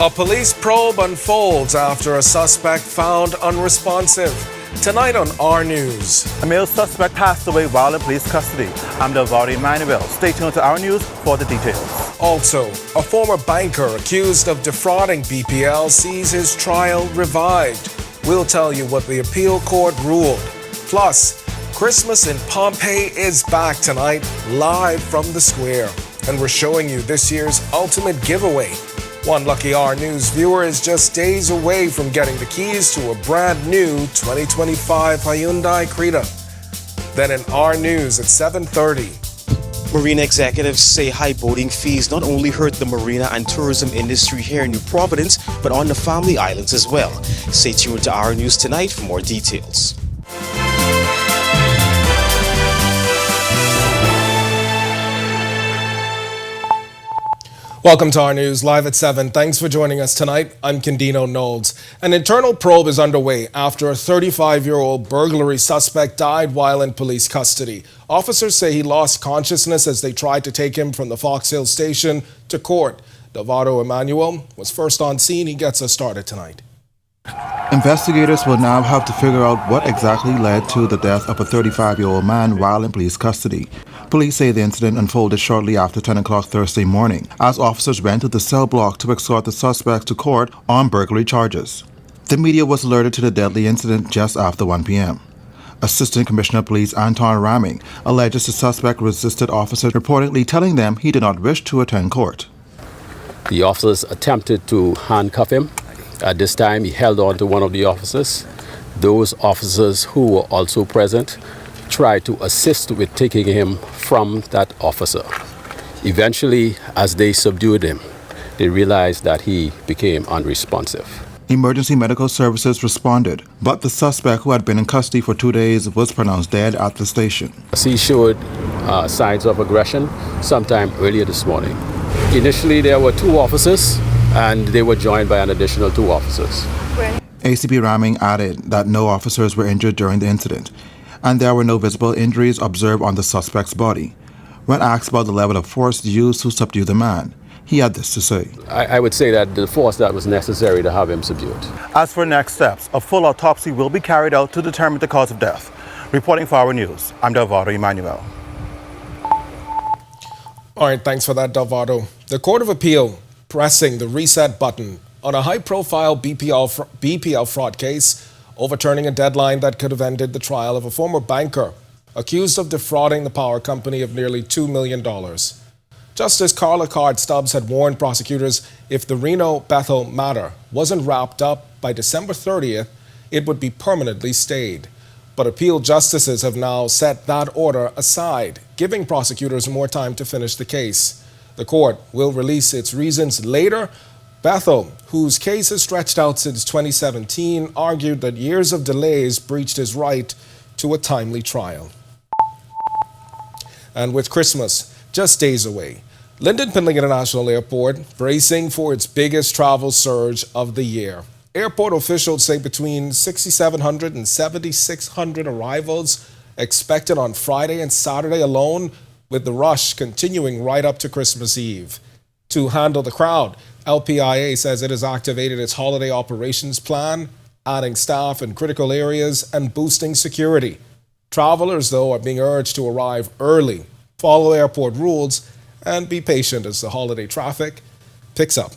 A police probe unfolds after a suspect found unresponsive. Tonight on R News. A male suspect passed away while in police custody. I'm Delvado Emmanuel. Stay tuned to R News for the details. Also, a former banker accused of defrauding BPL sees his trial revived. We'll tell you what the appeal court ruled. Plus, Christmas in Pompeii is back tonight, live from the square. And we're showing you this year's ultimate giveaway. One lucky R News viewer is just days away from getting the keys to a brand new 2025 Hyundai Creta. Then in R News at 7:30. Marina executives say high boating fees not only hurt the marina and tourism industry here in New Providence, but on the Family Islands as well. Stay tuned to R News tonight for more details. Welcome to our news, live at 7. Thanks for joining us tonight. I'm Candino Knowles. An internal probe is underway after a 35-year-old burglary suspect died while in police custody. Officers say he lost consciousness as they tried to take him from the Fox Hill station to court. Delvado Emmanuel was first on scene. He gets us started tonight. Investigators will now have to figure out what exactly led to the death of a 35-year-old man while in police custody. Police say the incident unfolded shortly after 10 o'clock Thursday morning, as officers went to the cell block to escort the suspect to court on burglary charges. The media was alerted to the deadly incident just after 1 p.m. Assistant Commissioner of Police Anton Ramming alleges the suspect resisted officers, reportedly telling them he did not wish to attend court. The officers attempted to handcuff him. At this time, he held on to one of the officers. Those officers who were also present tried to assist with taking him from that officer. Eventually, as they subdued him, they realized that he became unresponsive. Emergency medical services responded, but the suspect, who had been in custody for 2 days, was pronounced dead at the station. He showed signs of aggression sometime earlier this morning. Initially, there were 2 officers, and they were joined by an additional 2 officers. ACP Ramming added that no officers were injured during the incident, and there were no visible injuries observed on the suspect's body. When asked about the level of force used to subdue the man, he had this to say. I would say that the force that was necessary to have him subdued. As for next steps, a full autopsy will be carried out to determine the cause of death. Reporting for our news, I'm Delvado Emmanuel. All right, thanks for that, Delvado. The Court of Appeal pressing the reset button on a high-profile BPL fraud case, overturning a deadline that could have ended the trial of a former banker accused of defrauding the power company of nearly $2 million. Justice Carla Card-Stubbs had warned prosecutors if the Reno-Bethel matter wasn't wrapped up by December 30th, it would be permanently stayed. But appeal justices have now set that order aside, giving prosecutors more time to finish the case. The court will release its reasons later. Bethel, whose case has stretched out since 2017, argued that years of delays breached his right to a timely trial. And with Christmas just days away, Lynden Pindling International Airport bracing for its biggest travel surge of the year. Airport officials say between 6,700 and 7,600 arrivals expected on Friday and Saturday alone, with the rush continuing right up to Christmas Eve. To handle the crowd, LPIA says it has activated its holiday operations plan, adding staff in critical areas and boosting security. Travelers, though, are being urged to arrive early, follow airport rules, and be patient as the holiday traffic picks up.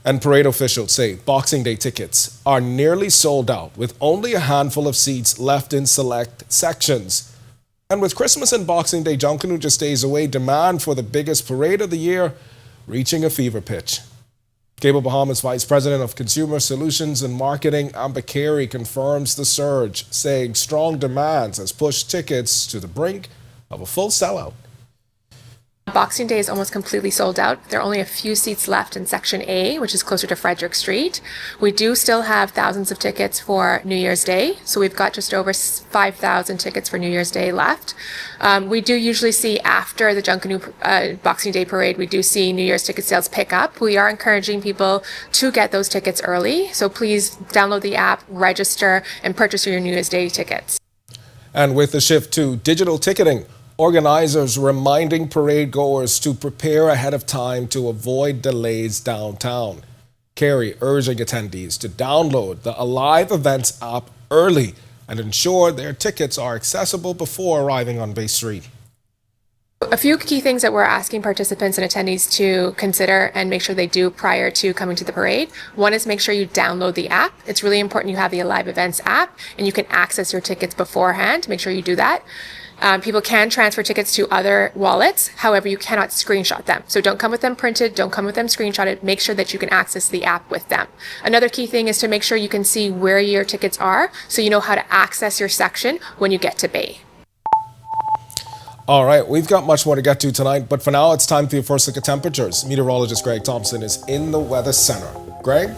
And parade officials say Boxing Day tickets are nearly sold out, with only a handful of seats left in select sections. And with Christmas and Boxing Day Junkanoo just days away, demand for the biggest parade of the year reaching a fever pitch. Cable Bahamas Vice President of Consumer Solutions and Marketing, Amber Carey, confirms the surge, saying strong demands has pushed tickets to the brink of a full sellout. Boxing Day is almost completely sold out. There are only a few seats left in Section A, which is closer to Frederick Street. We do still have thousands of tickets for New Year's Day, so we've got just over 5,000 tickets for New Year's Day left. We do usually see after the Junkanoo Boxing Day Parade, we do see New Year's ticket sales pick up. We are encouraging people to get those tickets early, so please download the app, register, and purchase your New Year's Day tickets. And with the shift to digital ticketing, Organizers reminding parade goers to prepare ahead of time to avoid delays downtown. Kerry urging attendees to download the Alive Events app early and ensure their tickets are accessible before arriving on Bay Street. A few key things that we're asking participants and attendees to consider and make sure they do prior to coming to the parade. One is make sure you download the app. It's really important you have the Alive Events app and you can access your tickets beforehand. Make sure you do that. People can transfer tickets to other wallets. However, you cannot screenshot them. So don't come with them printed. Don't come with them screenshotted. Make sure that you can access the app with them. Another key thing is to make sure you can see where your tickets are so you know how to access your section when you get to Bay. All right, we've got much more to get to tonight, but for now, it's time for your first look at temperatures. Meteorologist Greg Thompson is in the Weather Center. Greg?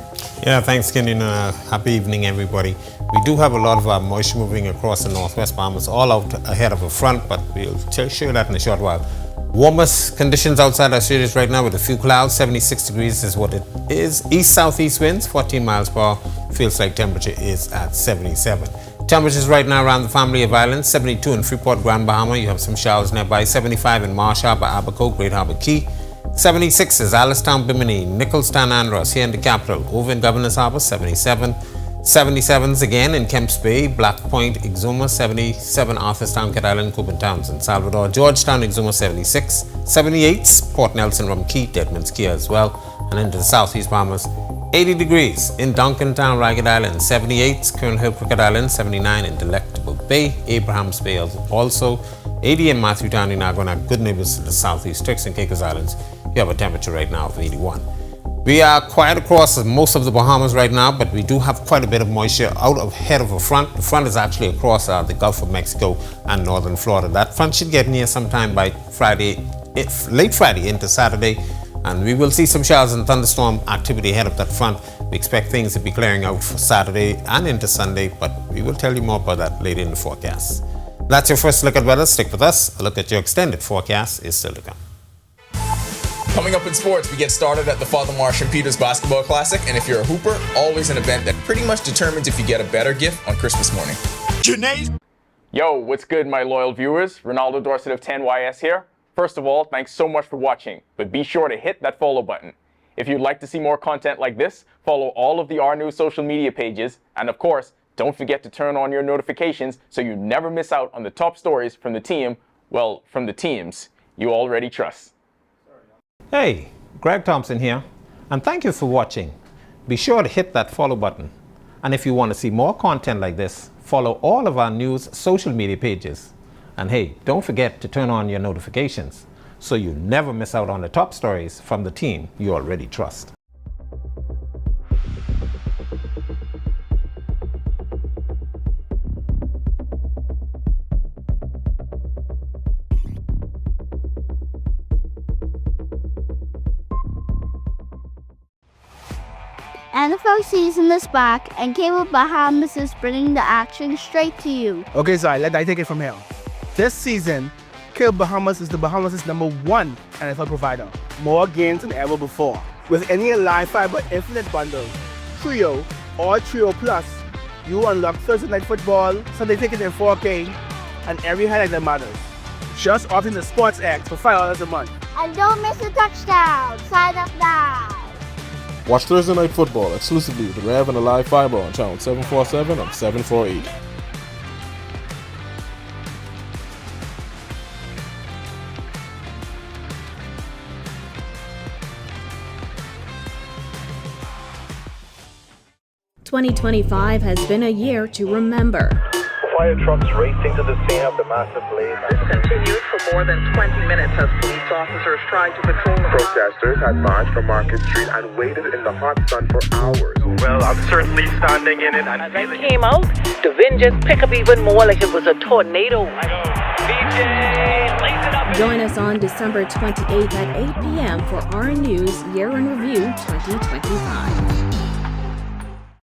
Yeah, thanks, Kenny. Happy evening, everybody. We do have a lot of moisture moving across the northwest Bahamas, all out ahead of a front, but we'll show you that in a short while. Warmest conditions outside our studios right now with a few clouds. 76 degrees is what it is. East-southeast winds, 14 miles per hour. Feels like temperature is at 77. Temperatures right now around the family of islands, 72 in Freeport, Grand Bahama. You have some showers nearby. 75 in Marsh Harbour, Abaco, Great Harbour Key. 76 is Alistown, Bimini, Nicholstown, Andros here in the capital. Over in Governor's Harbour, 77. 77s again in Kemps Bay, Black Point, Exuma, 77, Arthurstown, Cat Island, Coopin Townsend, Salvador, Georgetown, Exuma, 76. 78s, Port Nelson, Rum Key, Deadman's Key as well. And into the southeast Bahamas, 80 degrees in Duncantown, Ragged Island, 78, Colonel Hill, Cricket Island, 79 in Delectable Bay, Abraham's Bay also, 80 in Matthewtown, Inagona, good neighbors to the southeast, Turks and Caicos Islands. You have a temperature right now of 81. We are quiet across most of the Bahamas right now, but we do have quite a bit of moisture out ahead of a front. The front is actually across the Gulf of Mexico and northern Florida. That front should get near sometime by Friday, late Friday into Saturday. And we will see some showers and thunderstorm activity ahead of that front. We expect things to be clearing out for Saturday and into Sunday, but we will tell you more about that later in the forecast. That's your first look at weather. Stick with us. A look at your extended forecast is still to come. Coming up in sports, we get started at the Father Marshall Peters Basketball Classic, and if you're a hooper, always an event that pretty much determines if you get a better gift on Christmas morning. Yo, what's good, my loyal viewers? Ronaldo Dorset of 10YS here. First of all, thanks so much for watching, but be sure to hit that follow button. If you'd like to see more content like this, follow all of the R News social media pages, and of course, don't forget to turn on your notifications so you never miss out on the top stories from the team, well, from the teams you already trust. Hey, Greg Thompson here, and thank you for watching. Be sure to hit that follow button. And if you want to see more content like this, follow all of our news social media pages. And hey, don't forget to turn on your notifications so you never miss out on the top stories from the team you already trust. NFL season is back, and Cable Bahamas is bringing the action straight to you. Okay, so let I take it from here. This season, Cable Bahamas is the Bahamas' #1 NFL provider. More games than ever before. With any Live Fiber Infinite bundle, Trio, or Trio Plus, you unlock Thursday Night Football, Sunday Ticket in 4K, and every highlight that matters. Just opt in the Sports X for $5 a month. And don't miss a touchdown. Sign up now. Watch Thursday Night Football exclusively with Rev and Alive Fiber on channel 747 and 748. "2025 has been a year to remember. Fire trucks racing to the scene of the massive blaze. This continued for more than 20 minutes as police officers tried to patrol. Protesters had marched from Market Street and waited in the hot sun for hours. Well, I'm certainly standing in it. As I came out, the wind just picked up even more like it was a tornado. Join us on December 28th at 8 p.m. for our News Year in Review 2025.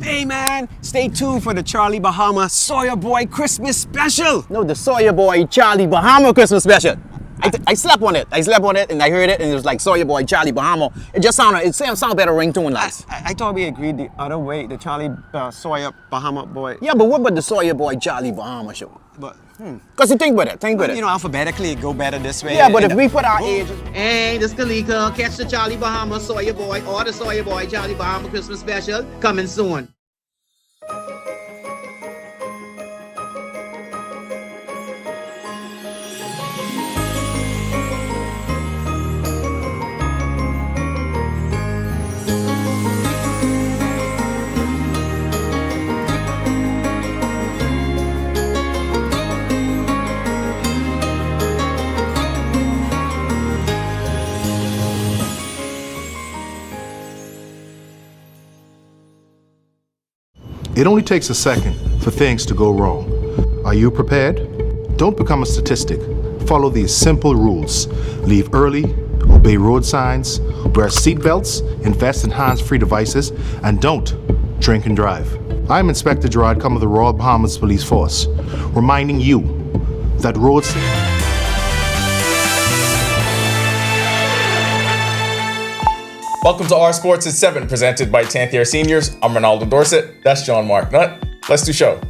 Hey man, stay tuned for the Charlie Bahama Sawyer Boy Christmas Special. No, the Sawyer Boy Charlie Bahama Christmas Special. I slept on it. And I heard it and it was like Sawyer Boy Charlie Bahama. It sounded better ringtone like. I thought we agreed the other way, the Charlie Sawyer Bahama Boy. Yeah, but what about the Sawyer Boy Charlie Bahama show? But Because you think with it, think with it. You know, alphabetically, it go better this way. Yeah, but if we put our age... Hey, this Kalika. Catch the Charlie Bahama Sawyer Boy or the Sawyer Boy Charlie Bahama Christmas Special coming soon. It only takes a second for things to go wrong. Are you prepared? Don't become a statistic. Follow these simple rules. Leave early, obey road signs, wear seatbelts, invest in hands-free devices, and don't drink and drive. I'm Inspector Gerard Cum of the Royal Bahamas Police Force, reminding you that road safety... Welcome to Our Sports at 7, presented by 10th Year Seniors. I'm Ronaldo Dorset. That's John Mark Nutt. Let's do show.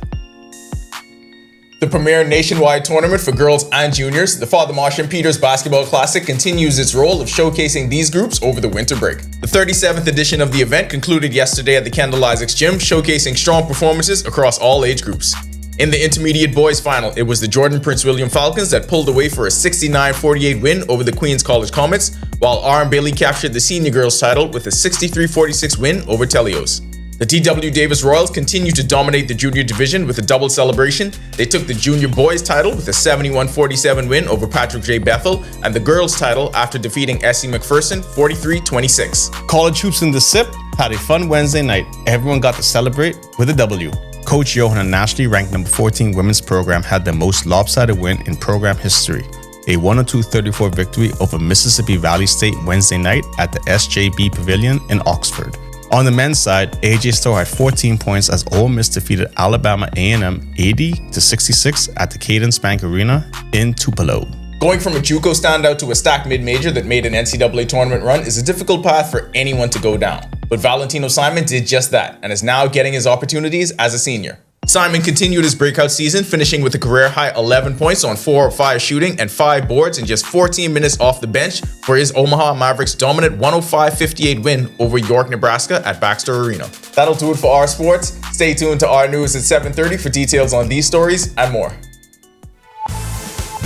The premier nationwide tournament for girls and juniors, the Father Marsham Peters Basketball Classic, continues its role of showcasing these groups over the winter break. The 37th edition of the event concluded yesterday at the Kendall Isaacs Gym, showcasing strong performances across all age groups. In the intermediate boys final, it was the Jordan Prince William Falcons that pulled away for a 69-48 win over the Queens College Comets, while R.M. Bailey captured the senior girls title with a 63-46 win over Telios. The T.W. Davis Royals continue to dominate the junior division with a double celebration. They took the junior boys title with a 71-47 win over Patrick J. Bethel, and the girls title after defeating S.C. McPherson 43-26. College hoops in the SIP had a fun Wednesday night. Everyone got to celebrate with a W. Coach Johan, a nationally ranked number 14 women's program, had the most lopsided win in program history. A 102-34 victory over Mississippi Valley State Wednesday night at the SJB Pavilion in Oxford. On the men's side, AJ Stowe had 14 points as Ole Miss defeated Alabama A&M 80-66 at the Cadence Bank Arena in Tupelo. Going from a JUCO standout to a stacked mid-major that made an NCAA tournament run is a difficult path for anyone to go down. But Valentino Simon did just that and is now getting his opportunities as a senior. Simon continued his breakout season, finishing with a career-high 11 points on 4 of 5 shooting and 5 boards in just 14 minutes off the bench for his Omaha Mavericks' dominant 105-58 win over York, Nebraska at Baxter Arena. That'll do it for Our Sports. Stay tuned to Our News at 7:30 for details on these stories and more.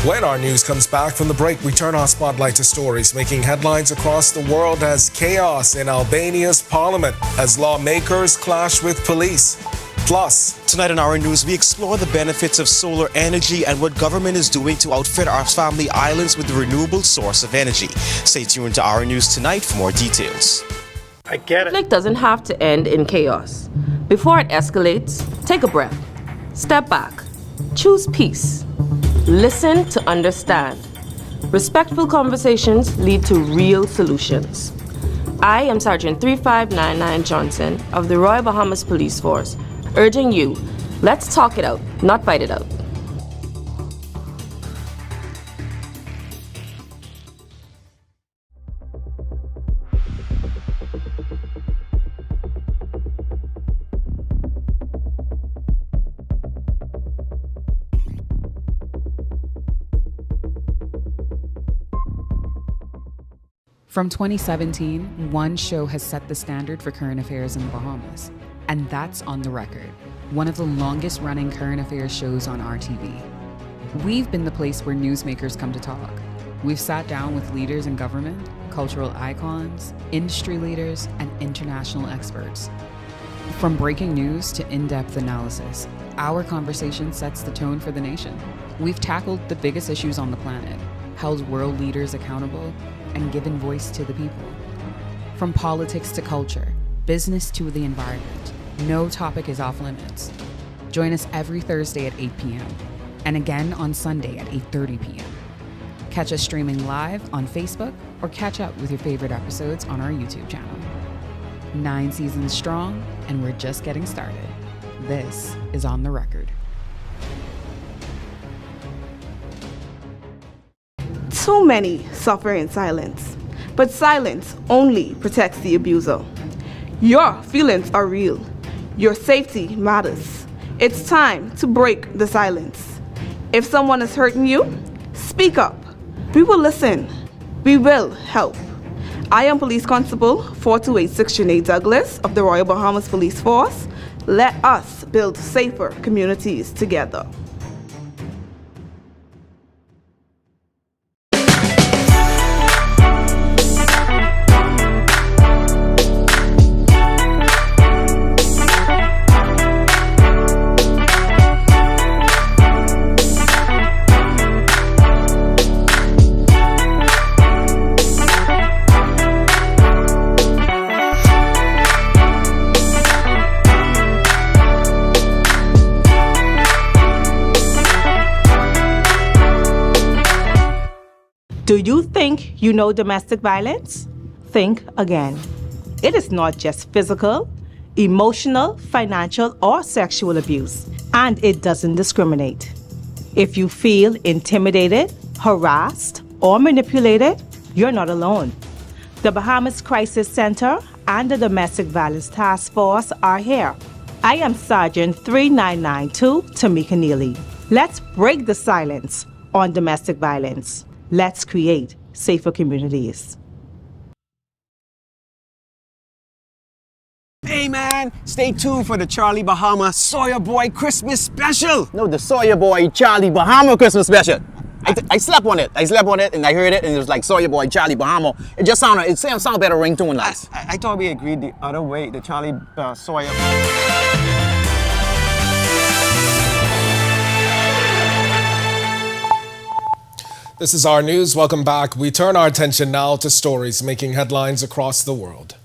When our news comes back from the break, we turn our spotlight to stories making headlines across the world as chaos in Albania's parliament as lawmakers clash with police. Plus, tonight on Our News, we explore the benefits of solar energy and what government is doing to outfit our family islands with a renewable source of energy. Stay tuned to Our News tonight for more details. I get it. Conflict doesn't have to end in chaos. Before it escalates, take a breath. Step back. Choose peace. Listen to understand. Respectful conversations lead to real solutions. I am Sergeant 3599 Johnson of the Royal Bahamas Police Force, urging you, let's talk it out, not fight it out. From 2017, one show has set the standard for current affairs in the Bahamas, and that's On the Record, one of the longest running current affairs shows on RTV. We've been the place where newsmakers come to talk. We've sat down with leaders in government, cultural icons, industry leaders, and international experts. From breaking news to in-depth analysis, our conversation sets the tone for the nation. We've tackled the biggest issues on the planet, held world leaders accountable, and given voice to the people. From politics to culture, business to the environment, no topic is off limits. Join us every Thursday at 8 p.m. and again on Sunday at 8:30 p.m. Catch us streaming live on Facebook or catch up with your favorite episodes on our YouTube channel. 9 seasons strong, and we're just getting started. This is On the Record. Too many suffer in silence, but silence only protects the abuser. Your feelings are real. Your safety matters. It's time to break the silence. If someone is hurting you, speak up. We will listen. We will help. I am Police Constable 4286 Janae Douglas of the Royal Bahamas Police Force. Let us build safer communities together. Do you think you know domestic violence? Think again. It is not just physical, emotional, financial, or sexual abuse, and it doesn't discriminate. If you feel intimidated, harassed, or manipulated, you're not alone. The Bahamas Crisis Center and the Domestic Violence Task Force are here. I am Sergeant 3992 Tamika Neely. Let's break the silence on domestic violence. Let's create safer communities. Hey man, stay tuned for the Charlie Bahama Sawyer Boy Christmas Special. No, the Sawyer Boy Charlie Bahama Christmas Special. I slept on it. And I heard it and it was like Sawyer Boy Charlie Bahama. It sounded better ringtone last. I thought we agreed the other way, the Charlie Sawyer. This is our news. Welcome back. We turn our attention now to stories making headlines across the world.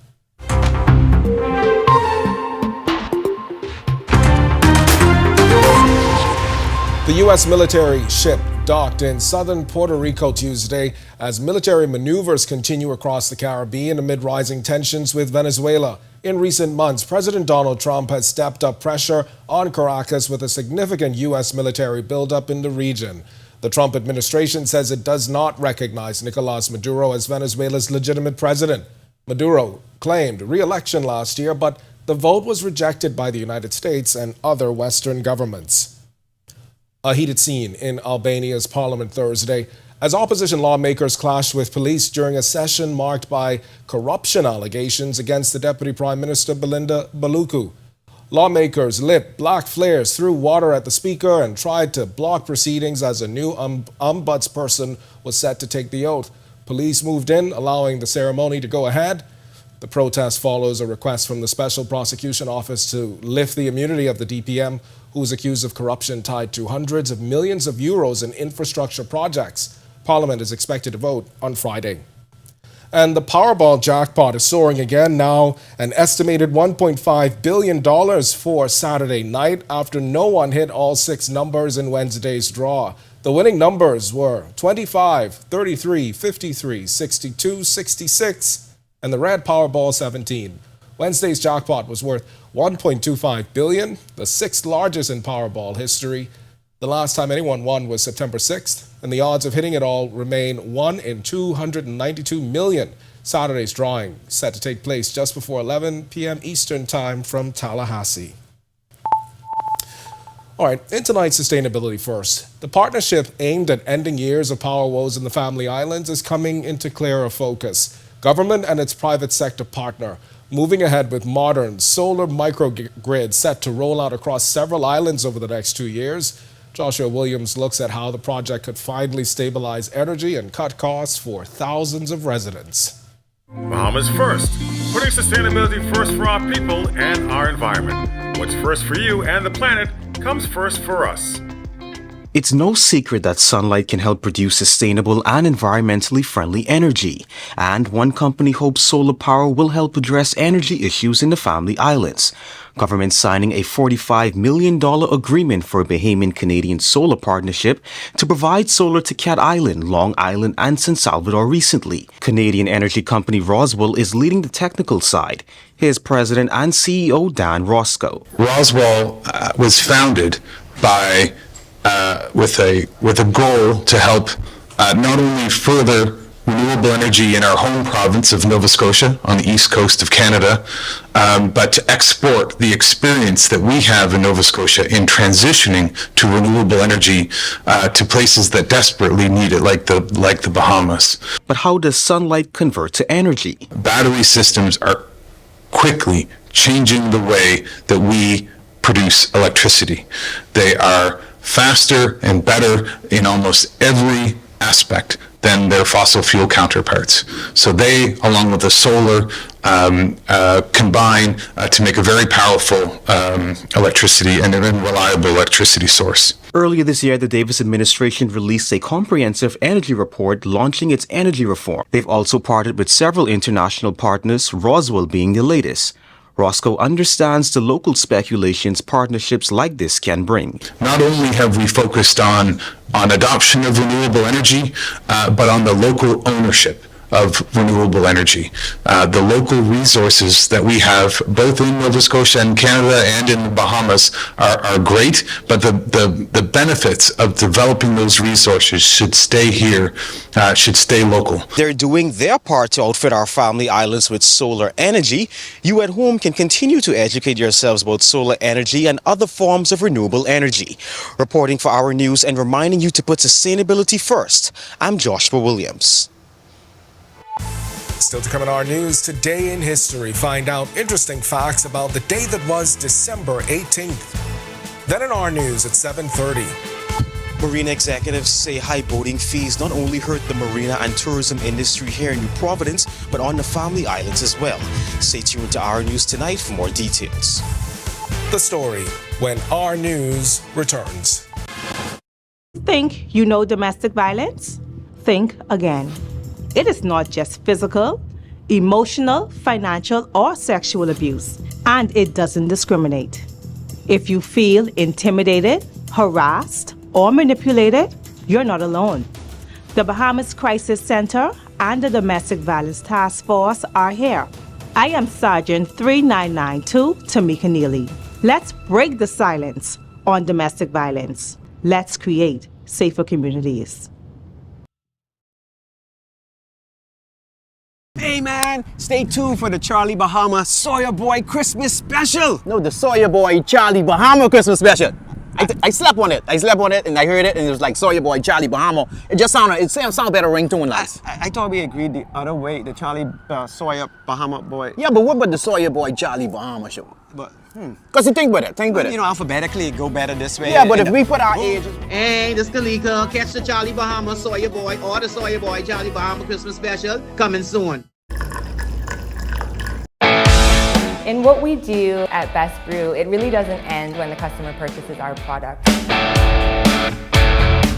The U.S. military ship docked in southern Puerto Rico Tuesday as military maneuvers continue across the Caribbean amid rising tensions with Venezuela. In recent months, President Donald Trump has stepped up pressure on Caracas with a significant U.S. military buildup in the region. The Trump administration says it does not recognize Nicolás Maduro as Venezuela's legitimate president. Maduro claimed re-election last year, but the vote was rejected by the United States and other Western governments. A heated scene in Albania's parliament Thursday as opposition lawmakers clashed with police during a session marked by corruption allegations against the Deputy Prime Minister Belinda Baluku. Lawmakers lit black flares, threw water at the speaker, and tried to block proceedings as a new ombudsperson was set to take the oath. Police moved in, allowing the ceremony to go ahead. The protest follows a request from the Special Prosecution Office to lift the immunity of the DPM, who is accused of corruption tied to hundreds of millions of euros in infrastructure projects. Parliament is expected to vote on Friday. And the Powerball jackpot is soaring again, now an estimated $1.5 billion for Saturday night after no one hit all 6 numbers in Wednesday's draw. The winning numbers were 25, 33, 53, 62, 66, and the red Powerball 17. Wednesday's jackpot was worth $1.25 billion, the 6th largest in Powerball history. The last time anyone won was September 6th, and the odds of hitting it all remain 1 in 292 million. Saturday's drawing set to take place just before 11 p.m. Eastern Time from Tallahassee. All right, in tonight's Sustainability First. The partnership aimed at ending years of power woes in the Family Islands is coming into clearer focus. Government and its private sector partner moving ahead with modern solar microgrids set to roll out across several islands over the next 2 years. Joshua Williams looks at how the project could finally stabilize energy and cut costs for thousands of residents. Bahamas First, putting sustainability first for our people and our environment. What's first for you and the planet comes first for us. It's no secret that sunlight can help produce sustainable and environmentally friendly energy, and one company hopes solar power will help address energy issues in the Family Islands. Government signing a $45 million agreement for a Bahamian-Canadian solar partnership to provide solar to Cat Island, Long Island, and San Salvador recently. Canadian energy company Roswell is leading the technical side. Here's President and CEO Dan Roscoe. Roswell was founded with a goal to help not only further renewable energy in our home province of Nova Scotia on the east coast of Canada, but to export the experience that we have in Nova Scotia in transitioning to renewable energy to places that desperately need it, like the Bahamas. But how does sunlight convert to energy? Battery systems are quickly changing the way that we produce electricity. They are faster and better in almost every aspect than their fossil fuel counterparts. So they, along with the solar, combine to make a very powerful electricity and a reliable electricity source. Earlier this year, the Davis administration released a comprehensive energy report launching its energy reform. They've also partnered with several international partners, Roswell being the latest. Roscoe understands the local speculations partnerships like this can bring. Not only have we focused on adoption of renewable energy, but on the local ownership of renewable energy. The local resources that we have, both in Nova Scotia and Canada and in the Bahamas, are great, but the benefits of developing those resources should stay here, should stay local. They're doing their part to outfit our family islands with solar energy. You at home can continue to educate yourselves about solar energy and other forms of renewable energy. Reporting for Our News and reminding you to put sustainability first, I'm Joshua Williams. Still to come in our news, today in history, find out interesting facts about the day that was December 18th. Then in our news at 7:30. Marina executives say high boating fees not only hurt the marina and tourism industry here in New Providence, but on the family islands as well. Stay tuned to Our News tonight for more details. The story when Our News returns. Think you know domestic violence? Think again. It is not just physical, emotional, financial, or sexual abuse, and it doesn't discriminate. If you feel intimidated, harassed, or manipulated, you're not alone. The Bahamas Crisis Center and the Domestic Violence Task Force are here. I am Sergeant 3992 Tamika Neely. Let's break the silence on domestic violence. Let's create safer communities. Hey man, stay tuned for the Charlie Bahama Sawyer Boy Christmas Special. No, the Sawyer Boy Charlie Bahama Christmas Special. I slept on it. And I heard it and it was like Sawyer Boy Charlie Bahama. It sounded better ringtone last. I thought we agreed the other way, the Charlie Sawyer Bahama Boy. Yeah, but what about the Sawyer Boy Charlie Bahama show? But Cause you think with it. You know, alphabetically it go better this way. Yeah, but if we put our age. Hey, this Kalika. Catch the Charlie Bahama Sawyer Boy or the Sawyer Boy Charlie Bahama Christmas Special coming soon. In what we do at Best Brew, it really doesn't end when the customer purchases our product.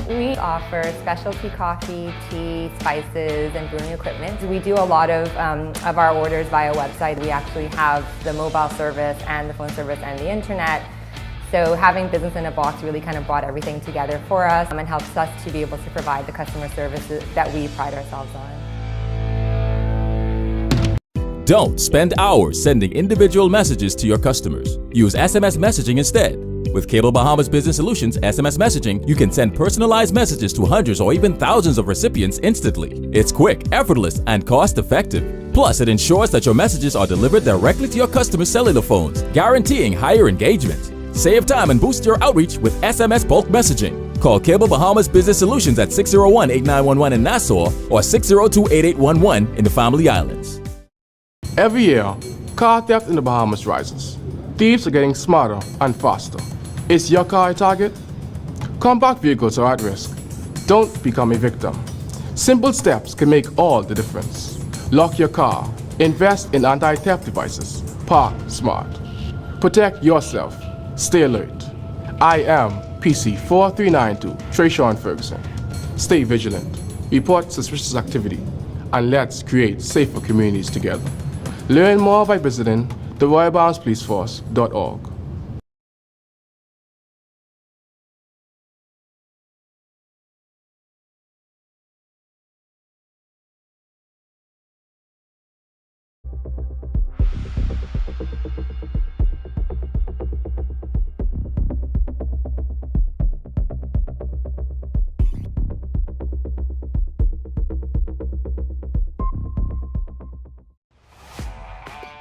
We offer specialty coffee, tea, spices, and brewing equipment. We do a lot of our orders via website. We actually have the mobile service and the phone service and the internet. So having Business in a Box really kind of brought everything together for us and helps us to be able to provide the customer services that we pride ourselves on. Don't spend hours sending individual messages to your customers. Use SMS messaging instead. With Cable Bahamas Business Solutions SMS messaging, you can send personalized messages to hundreds or even thousands of recipients instantly. It's quick, effortless, and cost-effective. Plus, it ensures that your messages are delivered directly to your customers' cellular phones, guaranteeing higher engagement. Save time and boost your outreach with SMS bulk messaging. Call Cable Bahamas Business Solutions at 601-8911 in Nassau or 602-8811 in the Family Islands. Every year, car theft in the Bahamas rises. Thieves are getting smarter and faster. Is your car a target? Compact vehicles are at risk. Don't become a victim. Simple steps can make all the difference. Lock your car. Invest in anti-theft devices. Park smart. Protect yourself. Stay alert. I am PC 4392 Trayshawn Ferguson. Stay vigilant. Report suspicious activity. And let's create safer communities together. Learn more by visiting theroyalbahamaspoliceforce.org.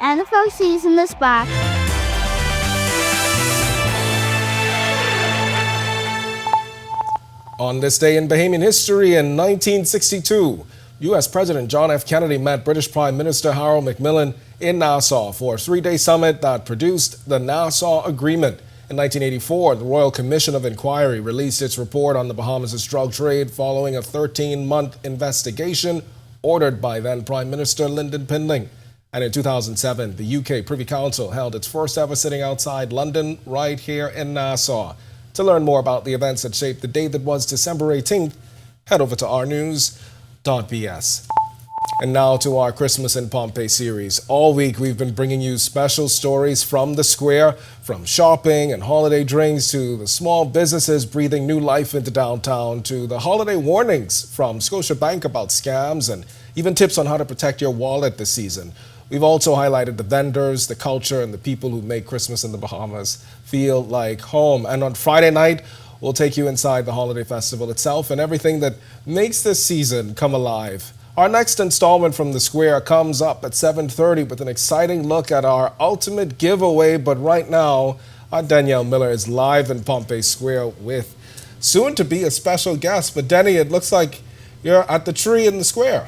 NFL season is back. On this day in Bahamian history in 1962, U.S. President John F. Kennedy met British Prime Minister Harold Macmillan in Nassau for a three-day summit that produced the Nassau Agreement. In 1984, the Royal Commission of Inquiry released its report on the Bahamas' drug trade following a 13-month investigation ordered by then Prime Minister Lyndon Pindling. And in 2007, the UK Privy Council held its first ever sitting outside London right here in Nassau. To learn more about the events that shaped the day that was December 18th, head over to rnews.bs. And now to our Christmas in Pompeii series. All week we've been bringing you special stories from the square, from shopping and holiday drinks to the small businesses breathing new life into downtown, to the holiday warnings from Scotiabank about scams, and even tips on how to protect your wallet this season. We've also highlighted the vendors, the culture, and the people who make Christmas in the Bahamas feel like home. And on Friday night, we'll take you inside the holiday festival itself and everything that makes this season come alive. Our next installment from the square comes up at 7:30 with an exciting look at our ultimate giveaway. But right now, our Danielle Miller is live in Pompeii Square with soon to be a special guest. But Denny, it looks like you're at the tree in the square.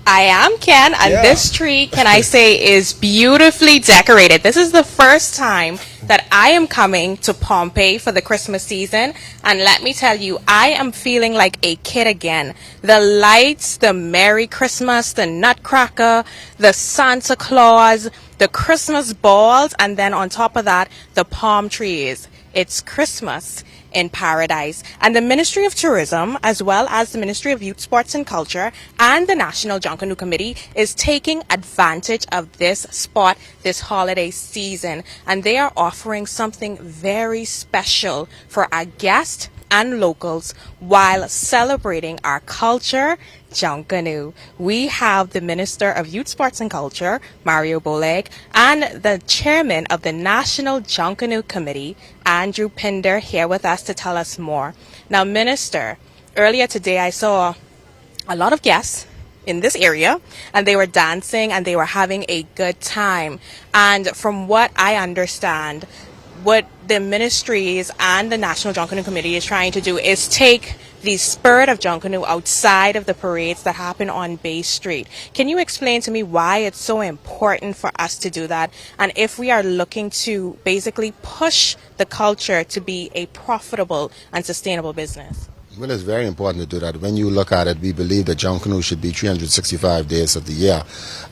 I am, Ken, and this tree, can I say, is beautifully decorated. This is the first time that I am coming to Pompeii for the Christmas season, and let me tell you, I am feeling like a kid again. The lights, the Merry Christmas, the Nutcracker, the Santa Claus, the Christmas balls, and then on top of that, the palm trees. It's Christmas in paradise. And the Ministry of Tourism, as well as the Ministry of Youth, Sports and Culture and the National Junkanoo Committee is taking advantage of this spot this holiday season. And they are offering something very special for our guests and locals while celebrating our culture, Junkanoo. We have the Minister of Youth, Sports and Culture, Mario Boleg, and the Chairman of the National Junkanoo Committee, Andrew Pinder, here with us to tell us more. Now, Minister, earlier today I saw a lot of guests in this area, and they were dancing and they were having a good time. And from what I understand, what the ministries and the National Junkanoo Committee is trying to do is take the spirit of Junkanoo outside of the parades that happen on Bay Street. Can you explain to me why it's so important for us to do that, and if we are looking to basically push the culture to be a profitable and sustainable business? Well, it's very important to do that. When you look at it, we believe that Junkanoo should be 365 days of the year,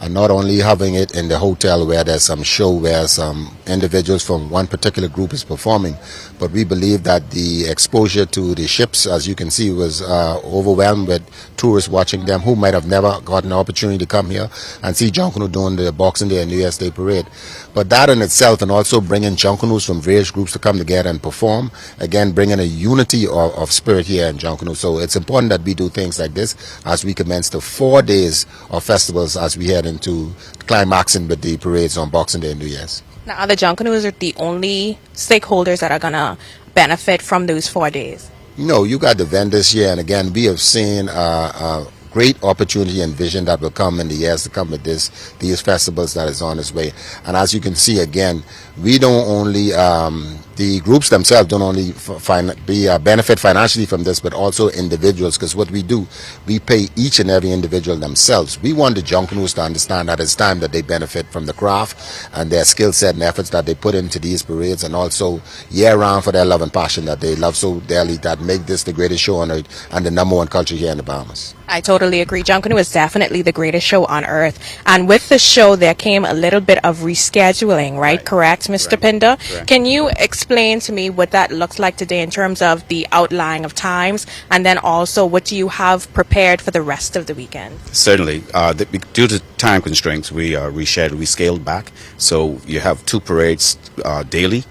and not only having it in the hotel where there's some show where some individuals from one particular group is performing, but we believe that the exposure to the ships, as you can see, was overwhelmed with tourists watching them who might have never gotten an opportunity to come here and see Junkanoo doing the Boxing Day and New Year's Day parade. But that in itself, and also bringing Junkanoos from various groups to come together and perform, again, bringing a unity of spirit here in Junkanoo. So it's important that we do things like this as we commence the 4 days of festivals as we head into climaxing with the parades on Boxing Day and New Year's. Now, are the Junkanoos the only stakeholders that are going to benefit from those 4 days? No, you got the vendors here, and again, we have seen great opportunity and vision that will come in the years to come with these festivals that is on its way. And as you can see, again, we don't only the groups themselves don't only benefit financially from this, but also individuals, because what we do, we pay each and every individual themselves. We want the Junkanoos to understand that it's time that they benefit from the craft and their skill set and efforts that they put into these parades, and also year-round for their love and passion that they love so dearly, that make this the greatest show on earth and the #1 culture here in the Bahamas. I totally agree. Junkanoo is definitely the greatest show on earth. And with the show, there came a little bit of rescheduling, right? Correct, Mr. Pinder? Correct. Can you explain to me what that looks like today in terms of the outlying of times, and then also what do you have prepared for the rest of the weekend? Certainly. Due to time constraints, we scaled back. So you have 2 parades daily,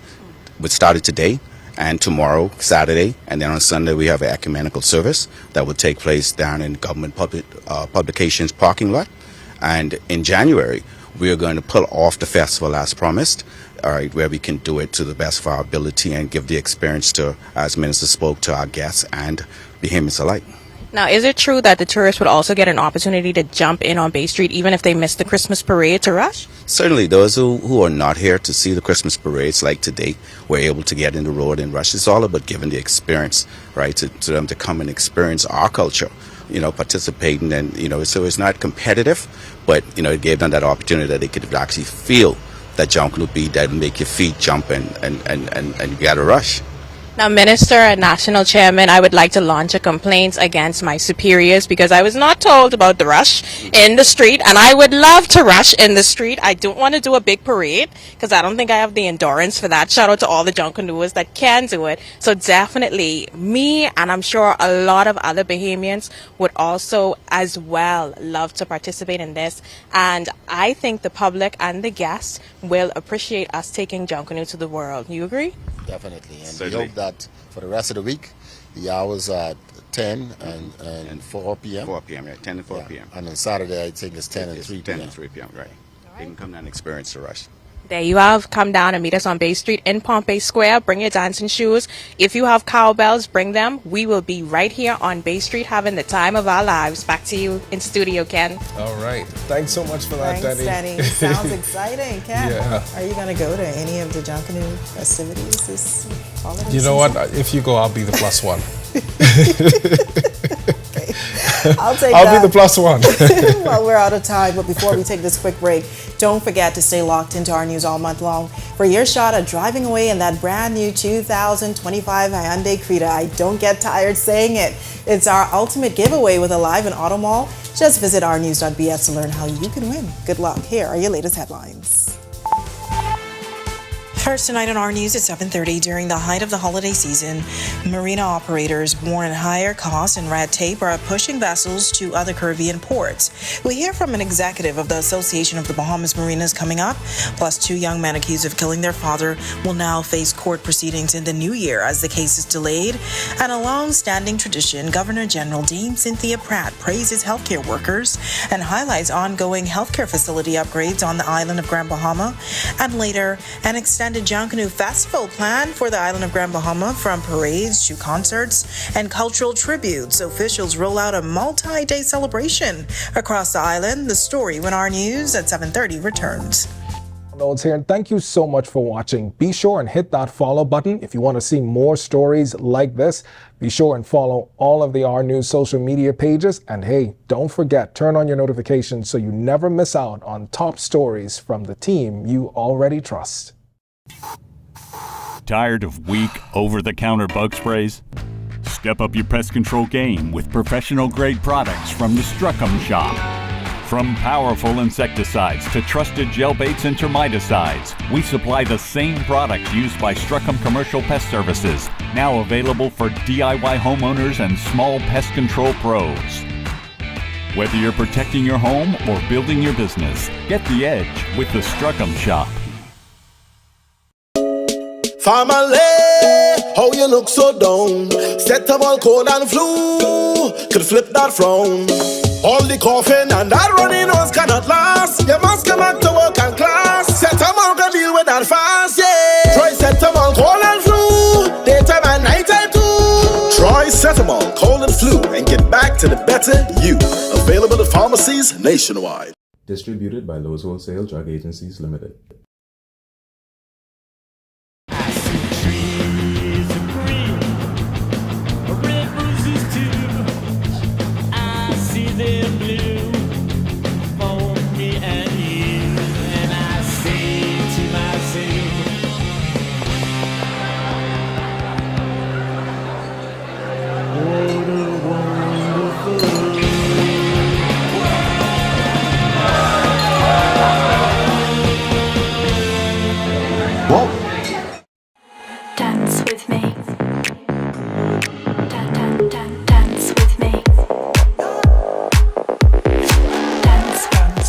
which started today and tomorrow, Saturday, and then on Sunday we have an ecumenical service that will take place down in Government Publications parking lot. And in January, we are going to pull off the festival as promised, all right, where we can do it to the best of our ability and give the experience to, as Minister spoke, to our guests and Bahamians alike. Now, is it true that the tourists would also get an opportunity to jump in on Bay Street even if they missed the Christmas parade to rush? Certainly, those who are not here to see the Christmas parades like today were able to get in the road and rush. It's all about giving the experience, right, to them to come and experience our culture, participating and, so it's not competitive, but, it gave them that opportunity that they could actually feel that Junkanoo beat that make your feet jump and you got to rush. Now, Minister and National Chairman, I would like to launch a complaint against my superiors because I was not told about the rush in the street, and I would love to rush in the street. I don't want to do a big parade because I don't think I have the endurance for that. Shout out to all the Junkanooers that can do it. So definitely me, and I'm sure a lot of other Bahamians would also as well love to participate in this. And I think the public and the guests will appreciate us taking Junkanoo to the world. You agree? Definitely. And Certainly. we hope that for the rest of the week, the hours are 10 and 4 p.m. 4 p.m., right? 10 and 4 p.m. And on Saturday, I think it's 10 and 3 p.m. 10 and 3 p.m., right. They can come down and experience the rush. There you have. Come down and meet us on Bay Street in Pompey Square. Bring your dancing shoes. If you have cowbells, bring them. We will be right here on Bay Street having the time of our lives. Back to you in studio, Ken. All right. Thanks so much for that, Thanks, Danny. Sounds exciting. Ken, Yeah. are you going to go to any of the Junkanoo festivities this holiday You know season? what? If you go, I'll be the plus one. I'll take I'll that. be the plus one. Well, we're out of time, but before we take this quick break, don't forget to stay locked into our news all month long for your shot at driving away in that brand new 2025 Hyundai Creta. I don't get tired saying it. It's our ultimate giveaway with Alive and Auto Mall. Just visit ournews.bs to learn how you can win. Good luck. Here are your latest headlines. First tonight on our news at 7:30, during the height of the holiday season, marina operators warn higher costs and red tape are pushing vessels to other Caribbean ports. We hear from an executive of the Association of the Bahamas Marinas coming up, plus 2 young men accused of killing their father will now face court proceedings in the new year as the case is delayed. And a long-standing tradition, Governor General Dame Cynthia Pratt praises healthcare workers and highlights ongoing healthcare facility upgrades on the island of Grand Bahama. And later, an extended Junkanoo Festival planned for the island of Grand Bahama, from parades to concerts and cultural tributes. Officials roll out a multi-day celebration across the island. The story when our news at 7:30 returns. Notes here, and thank you so much for watching. Be sure and hit that follow button if you want to see more stories like this. Be sure and follow all of the R News social media pages. And hey, don't forget, turn on your notifications so you never miss out on top stories from the team you already trust. Tired of weak, over-the-counter bug sprays? Step up your pest control game with professional-grade products from the Struckham Shop. From powerful insecticides to trusted gel baits and termiticides, we supply the same products used by Struckham Commercial Pest Services, now available for DIY homeowners and small pest control pros. Whether you're protecting your home or building your business, get the edge with the Struckham Shop. Family, how you look so down? Set up all cold and flu, could flip that frown. All the coughing and that running nose cannot last. You must come back to work and class. Set up all can deal with that fast, yeah. Try set up all cold and flu, daytime and nighttime too. Try Setamol, cold and flu, and get back to the better you. Available at pharmacies nationwide. Distributed by Lowe's Wholesale Drug Agencies Limited. Dance with me. Dance with me. Dance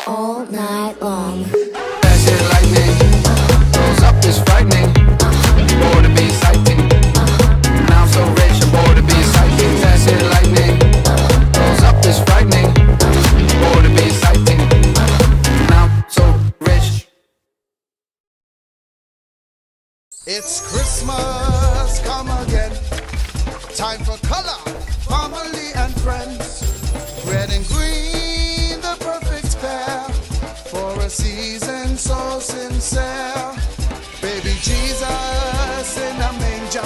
all night long. That shit lightning. Goes up is frightening. Bored to be exciting. Now I'm so rich, I'm bored to be exciting. That shit lightning. Goes up is frightening. Bored to be exciting. Now I'm so rich. It's Christmas, come again. Time for color, family and friends. Red and green, the perfect pair for a season so sincere. Baby Jesus in a manger,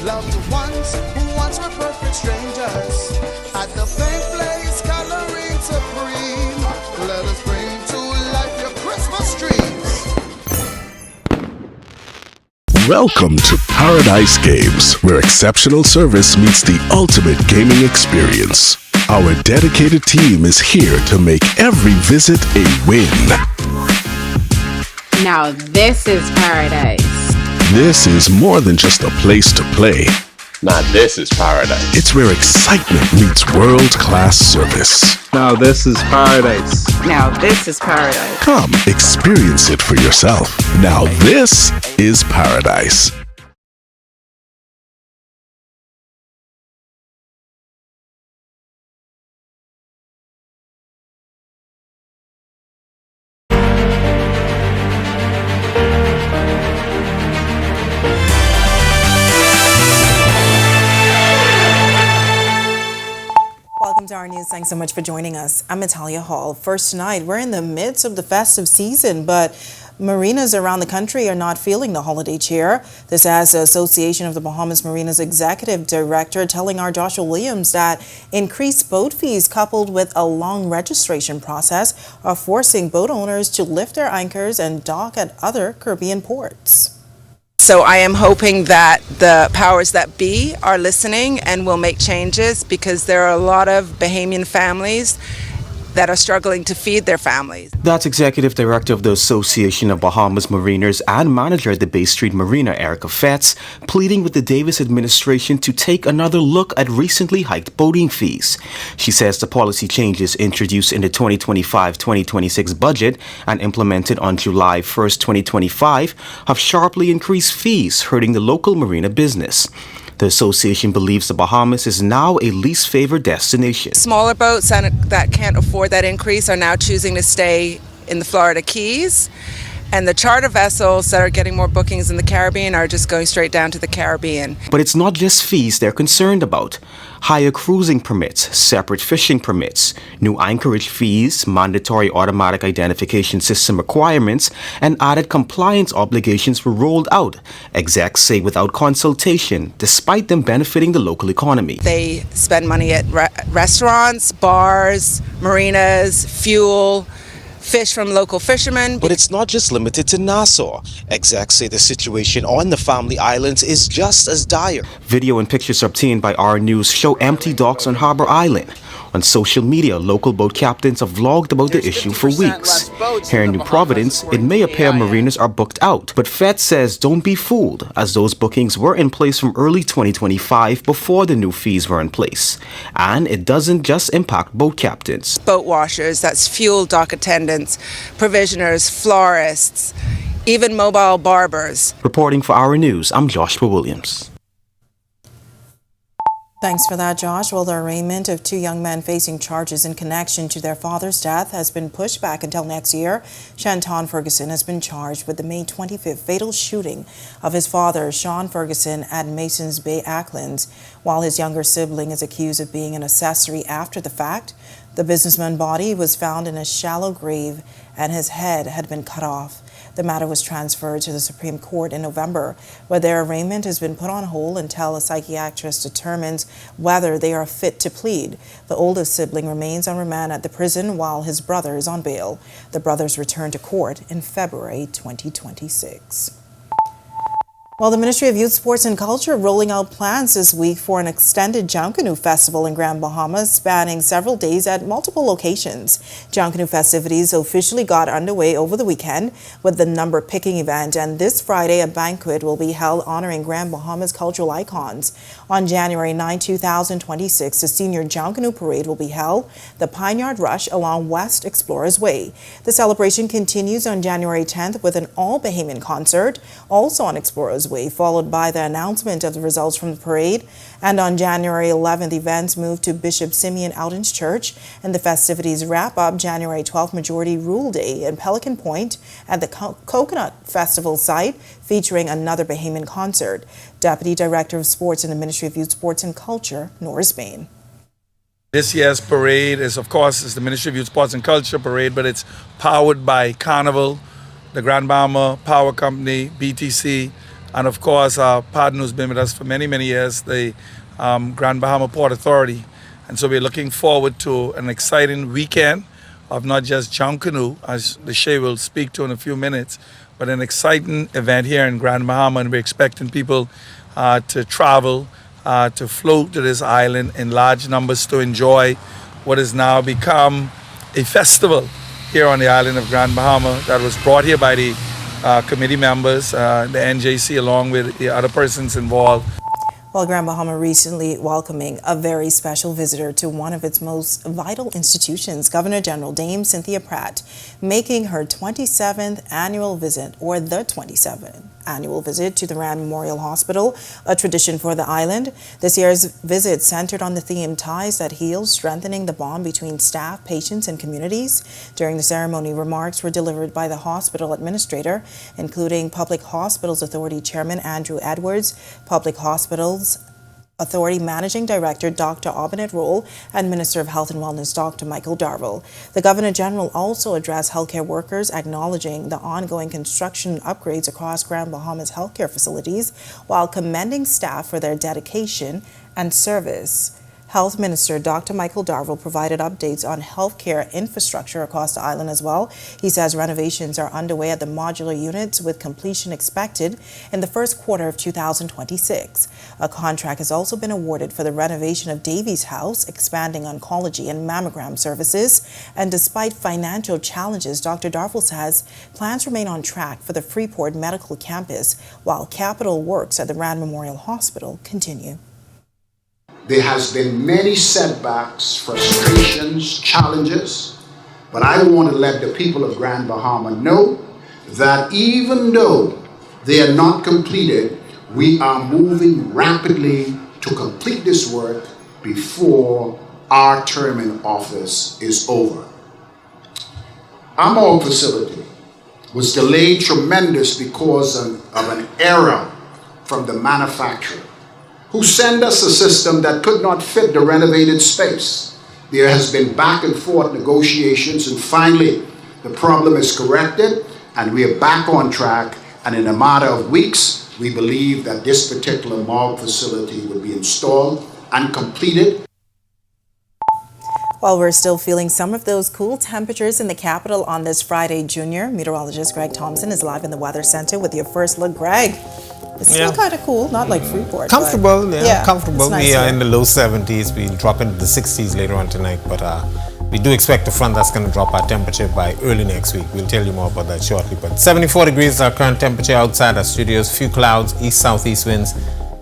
loved ones who once were perfect strangers. At the famed place, coloring supreme, let us bring to life your Christmas dreams. Welcome to Paradise Games, where exceptional service meets the ultimate gaming experience. Our dedicated team is here to make every visit a win. Now this is paradise. This is more than just a place to play. Now this is paradise. It's where excitement meets world-class service. Now this is paradise. Now this is paradise. Come, experience it for yourself. Now this is paradise. Welcome to our news. Thanks so much for joining us. I'm Natalia Hall. First tonight, we're in the midst of the festive season, but marinas around the country are not feeling the holiday cheer. This as the Association of the Bahamas Marinas Executive Director telling our Joshua Williams that increased boat fees coupled with a long registration process are forcing boat owners to lift their anchors and dock at other Caribbean ports. So I am hoping that the powers that be are listening and will make changes, because there are a lot of Bahamian families that are struggling to feed their families. That's Executive Director of the Association of Bahamas Mariners and manager at the Bay Street Marina, Erica Fetz, pleading with the Davis administration to take another look at recently hiked boating fees. She says the policy changes introduced in the 2025-2026 budget and implemented on July 1st, 2025 have sharply increased fees, hurting the local marina business. The association believes the Bahamas is now a least favored destination. Smaller boats that can't afford that increase are now choosing to stay in the Florida Keys. And the charter vessels that are getting more bookings in the Caribbean are just going straight down to the Caribbean. But it's not just fees they're concerned about. Higher cruising permits, separate fishing permits, new anchorage fees, mandatory automatic identification system requirements, and added compliance obligations were rolled out, execs say without consultation, despite them benefiting the local economy. They spend money at restaurants, bars, marinas, fuel, fish from local fishermen. But it's not just limited to Nassau. Execs say the situation on the Family Islands is just as dire. Video and pictures obtained by our news show empty docks on Harbor Island. On social media, local boat captains have vlogged about the issue for weeks. Here in New Providence, it may appear marinas are booked out, but Fed says don't be fooled, as those bookings were in place from early 2025 before the new fees were in place. And it doesn't just impact boat captains. Boat washers, that's fuel dock attendants, provisioners, florists, even mobile barbers. Reporting for Our News, I'm Joshua Williams. Thanks for that, Josh. Well, the arraignment of two young men facing charges in connection to their father's death has been pushed back until next year. Shanton Ferguson has been charged with the May 25th fatal shooting of his father, Sean Ferguson, at Masons Bay, Acklands, while his younger sibling is accused of being an accessory after the fact. The businessman's body was found in a shallow grave and his head had been cut off. The matter was transferred to the Supreme Court in November, where their arraignment has been put on hold until a psychiatrist determines whether they are fit to plead. The oldest sibling remains on remand at the prison while his brother is on bail. The brothers return to court in February 2026. Well, the Ministry of Youth, Sports and Culture rolling out plans this week for an extended Junkanoo Festival in Grand Bahama, spanning several days at multiple locations. Junkanoo festivities officially got underway over the weekend with the number picking event, and this Friday a banquet will be held honoring Grand Bahama's cultural icons. On January 9, 2026, the Senior Junkanoo Parade will be held, the Pine Yard Rush along West Explorers Way. The celebration continues on January 10th with an all-Bahamian concert, also on Explorers Causeway, followed by the announcement of the results from the parade. And on January 11th, events moved to Bishop Simeon Outings Church, and the festivities wrap up January 12th Majority Rule Day in Pelican Point at the Coconut Festival site, featuring another Bahamian concert. Deputy Director of Sports in the Ministry of Youth, Sports and Culture, Norris Bain. This year's parade is the Ministry of Youth, Sports and Culture parade, but it's powered by Carnival, the Grand Bahama Power Company, BTC, and of course our partner who's been with us for many, many years, the Grand Bahama Port Authority. And so we're looking forward to an exciting weekend of not just junk canoe, as the Shay will speak to in a few minutes, but an exciting event here in Grand Bahama, and we're expecting people to travel, to float to this island in large numbers to enjoy what has now become a festival here on the island of Grand Bahama that was brought here by the committee members, the NJC, along with the other persons involved. Well, Grand Bahama recently welcoming a very special visitor to one of its most vital institutions, Governor General Dame Cynthia Pratt, making her 27th annual visit, or the 27th annual visit to the Rand Memorial Hospital, a tradition for the island. This year's visit centered on the theme Ties That Heal, strengthening the bond between staff, patients, and communities. During the ceremony, remarks were delivered by the hospital administrator, including Public Hospitals Authority Chairman Andrew Edwards, Public Hospitals Authority Managing Director Dr. Aubenet Roll, and Minister of Health and Wellness Dr. Michael Darville. The Governor General also addressed healthcare workers, acknowledging the ongoing construction upgrades across Grand Bahama's healthcare facilities, while commending staff for their dedication and service. Health Minister Dr. Michael Darville provided updates on healthcare infrastructure across the island as well. He says renovations are underway at the modular units, with completion expected in the first quarter of 2026. A contract has also been awarded for the renovation of Davies House, expanding oncology and mammogram services. And despite financial challenges, Dr. Darville says plans remain on track for the Freeport Medical Campus, while capital works at the Rand Memorial Hospital continue. There has been many setbacks, frustrations, challenges, but I want to let the people of Grand Bahama know that even though they are not completed, we are moving rapidly to complete this work before our term in office is over. Our morgue facility was delayed tremendous because of an error from the manufacturer, who sent us a system that could not fit the renovated space. There has been back and forth negotiations, and finally the problem is corrected and we are back on track, and in a matter of weeks we believe that this particular morgue facility will be installed and completed. While we're still feeling some of those cool temperatures in the capital on this Friday, Junior, meteorologist Greg Thompson is live in the Weather Center with your first look. Greg, it's still kind of cool, not like Freeport. Comfortable, comfortable. Nice, we are in the low 70s. We'll drop into the 60s later on tonight, but we do expect a front that's going to drop our temperature by early next week. We'll tell you more about that shortly. But 74 degrees is our current temperature outside our studios. Few clouds, east-southeast winds,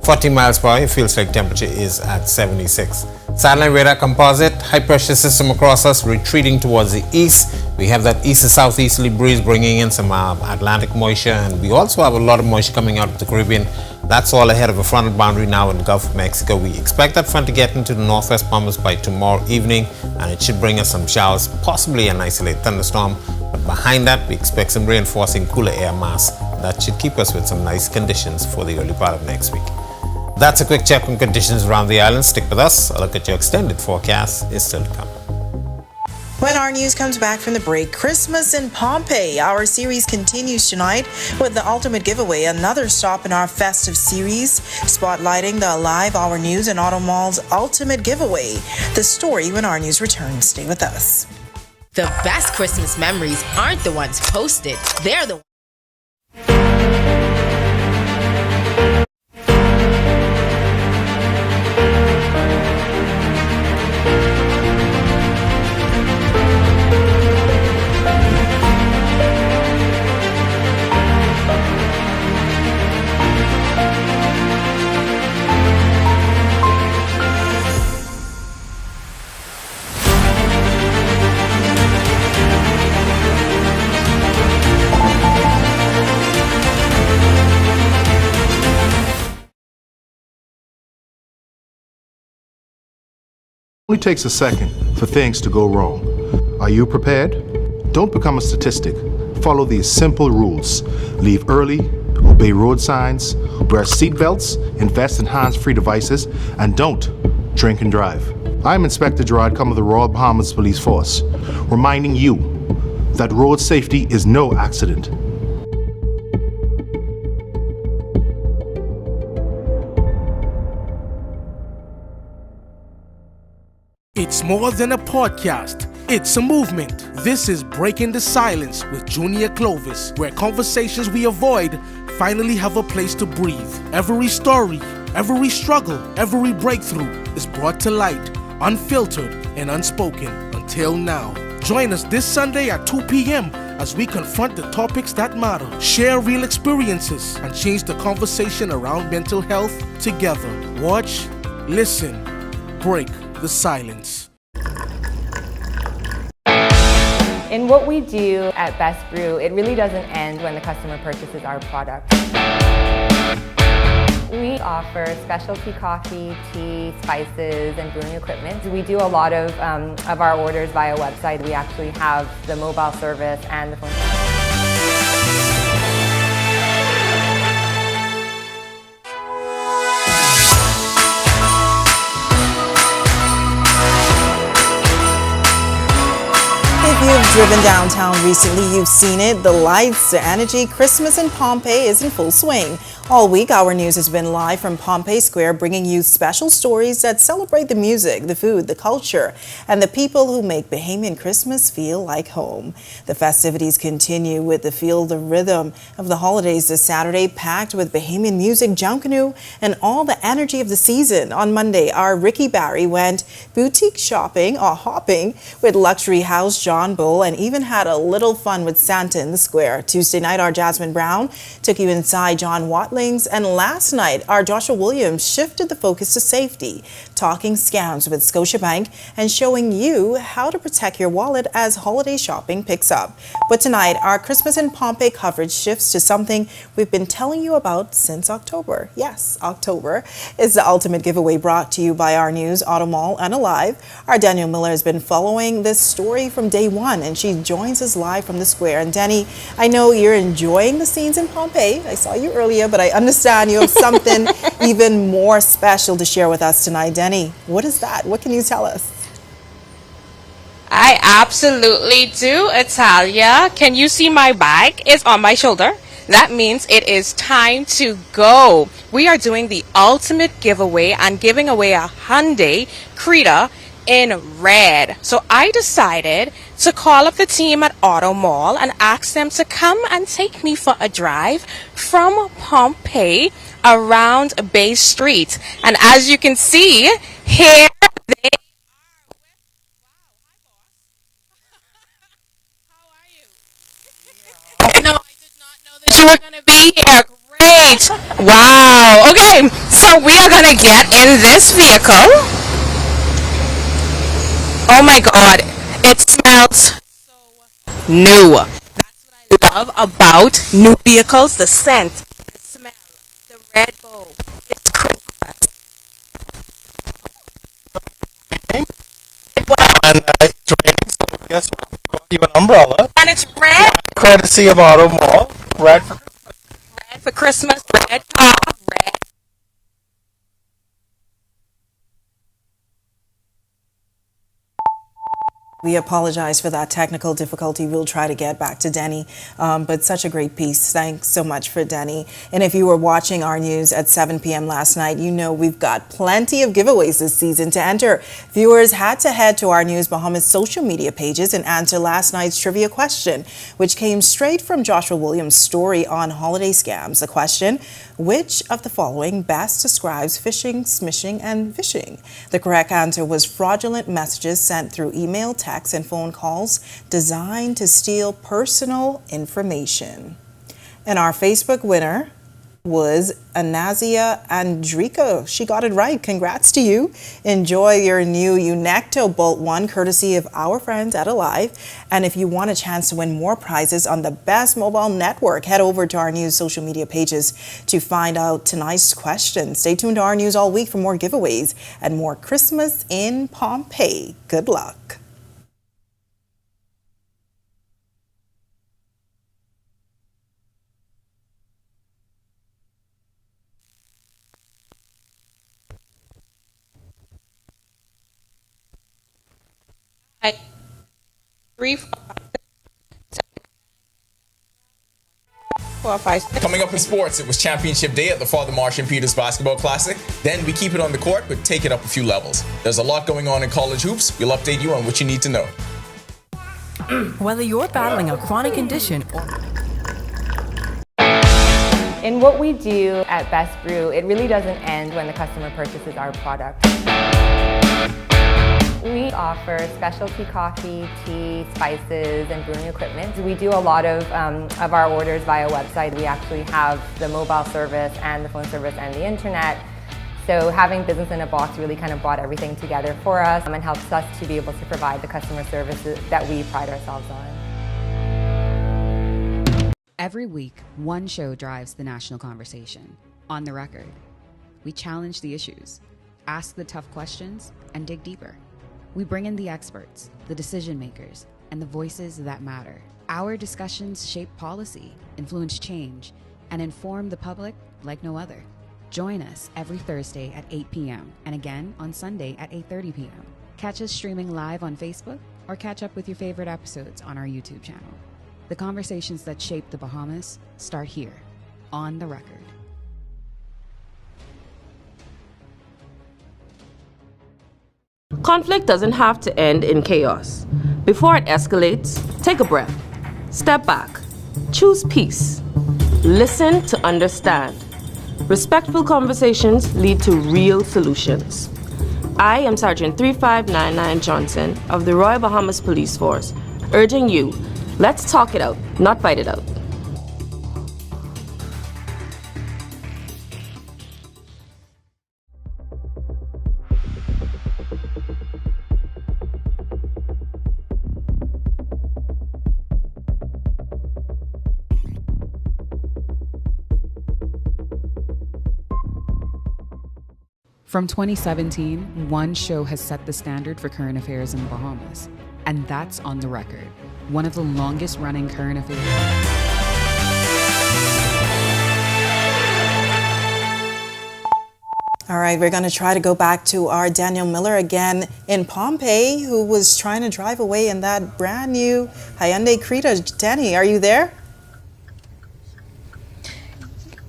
40 miles per hour. It feels like temperature is at 76. Satellite radar composite, high pressure system across us, retreating towards the east. We have that east to southeasterly breeze bringing in some Atlantic moisture, and we also have a lot of moisture coming out of the Caribbean. That's all ahead of a frontal boundary now in the Gulf of Mexico. We expect that front to get into the northwest Bahamas by tomorrow evening, and it should bring us some showers, possibly an isolated thunderstorm. But behind that, we expect some reinforcing cooler air mass. That should keep us with some nice conditions for the early part of next week. That's a quick check on conditions around the island. Stick with us. A look at your extended forecast is still to come. When our news comes back from the break, Christmas in Pompeii. Our series continues tonight with the ultimate giveaway, another stop in our festive series, spotlighting the Alive Our News and Auto Mall's ultimate giveaway. The story when our news returns. Stay with us. The best Christmas memories aren't the ones posted. They're the only takes a second for things to go wrong. Are you prepared? Don't become a statistic. Follow these simple rules. Leave early, obey road signs, wear seatbelts, invest in hands-free devices, and don't drink and drive. I'm Inspector Gerard Cum of the Royal Bahamas Police Force, reminding you that road safety is no accident. It's more than a podcast. It's a movement. This is Breaking the Silence with Junior Clovis, where conversations we avoid finally have a place to breathe. Every story, every struggle, every breakthrough is brought to light, unfiltered and unspoken until now. Join us this Sunday at 2 p.m. as we confront the topics that matter, share real experiences, and change the conversation around mental health together. Watch, listen, break the silence. In what we do at Best Brew, it really doesn't end when the customer purchases our product. We offer specialty coffee, tea, spices, and brewing equipment. We do a lot of our orders via website. We actually have the mobile service and the phone. If you've driven downtown recently, you've seen it. The lights, the energy, Christmas in Pompeii is in full swing. All week, our news has been live from Pompeii Square, bringing you special stories that celebrate the music, the food, the culture, and the people who make Bahamian Christmas feel like home. The festivities continue with the Feel the Rhythm of the holidays this Saturday, packed with Bahamian music, Junkanoo, and all the energy of the season. On Monday, our Ricky Barry went boutique shopping or hopping with luxury house John Bull and even had a little fun with Santa in the square. Tuesday night, our Jasmine Brown took you inside John Watling's, and last night, our Joshua Williams shifted the focus to safety, talking scams with Scotiabank and showing you how to protect your wallet as holiday shopping picks up. But tonight, our Christmas in Pompeii coverage shifts to something we've been telling you about since October. Yes, October is the ultimate giveaway, brought to you by our news, Auto Mall, and Alive. Our Daniel Miller has been following this story from day one, and she joins us live from the square. And Danny, I know you're enjoying the scenes in Pompeii. I saw you earlier, but I understand you have something even more special to share with us tonight. Denny, what is that? What can you tell us? I absolutely do, Italia. Can you see my bag? It's on my shoulder. That means it is time to go. We are doing the ultimate giveaway and giving away a Hyundai Creta in red. So I decided to call up the team at Auto Mall and ask them to come and take me for a drive from Pompeii around Bay Street. And as you can see, here they are. No, I did not know that you were going to be here. Great. Wow. Okay, so we are going to get in this vehicle. Oh my God, it smells so new. That's what I love about new vehicles, the scent, the smell, the red bow. It's Christmas. And it's raining, so guess what? We got you an umbrella. And it's red. Courtesy of Auto Mall. Red for Red for Christmas, red car, red. We apologize for that technical difficulty. We'll try to get back to Denny, but such a great piece. Thanks so much for Denny. And if you were watching our news at 7 p.m. last night, you know we've got plenty of giveaways this season to enter. Viewers had to head to our News Bahamas social media pages and answer last night's trivia question, which came straight from Joshua Williams' story on holiday scams. The question: which of the following best describes phishing, smishing, and vishing? The correct answer was fraudulent messages sent through email, text, and phone calls designed to steal personal information. And our Facebook winner was Anazia Andrico. She got it right. Congrats to you. Enjoy your new Unecto Bolt 1 courtesy of our friends at Alive. And if you want a chance to win more prizes on the best mobile network, head over to our news social media pages to find out tonight's question. Stay tuned to our news all week for more giveaways and more Christmas in Pompeii. Good luck. Coming up in sports, it was championship day at the Father Martian Peters Basketball Classic. Then we keep it on the court, but take it up a few levels. There's a lot going on in college hoops. We'll update you on what you need to know. Whether you're battling a chronic condition or... In what we do at Best Brew, it really doesn't end when the customer purchases our product. We offer specialty coffee, tea, spices, and brewing equipment. We do a lot of our orders via website. We actually have the mobile service and the phone service and the internet. So having Business in a Box really kind of brought everything together for us and helps us to be able to provide the customer services that we pride ourselves on. Every week, one show drives the national conversation. On the Record. We challenge the issues, ask the tough questions, and dig deeper. We bring in the experts, the decision makers, and the voices that matter. Our discussions shape policy, influence change, and inform the public like no other. Join us every Thursday at 8 p.m. and again on Sunday at 8:30 p.m. Catch us streaming live on Facebook or catch up with your favorite episodes on our YouTube channel. The conversations that shape the Bahamas start here, on the Record. Conflict doesn't have to end in chaos. Before it escalates, take a breath. Step back. Choose peace. Listen to understand. Respectful conversations lead to real solutions. I am Sergeant 3599 Johnson of the Royal Bahamas Police Force, urging you, let's talk it out, not fight it out. From 2017, one show has set the standard for current affairs in the Bahamas, and that's On the Record, one of the longest running current affairs. All right, we're going to try to go back to our Daniel Miller again in Pompeii, who was trying to drive away in that brand new Hyundai Creta. Danny, are you there?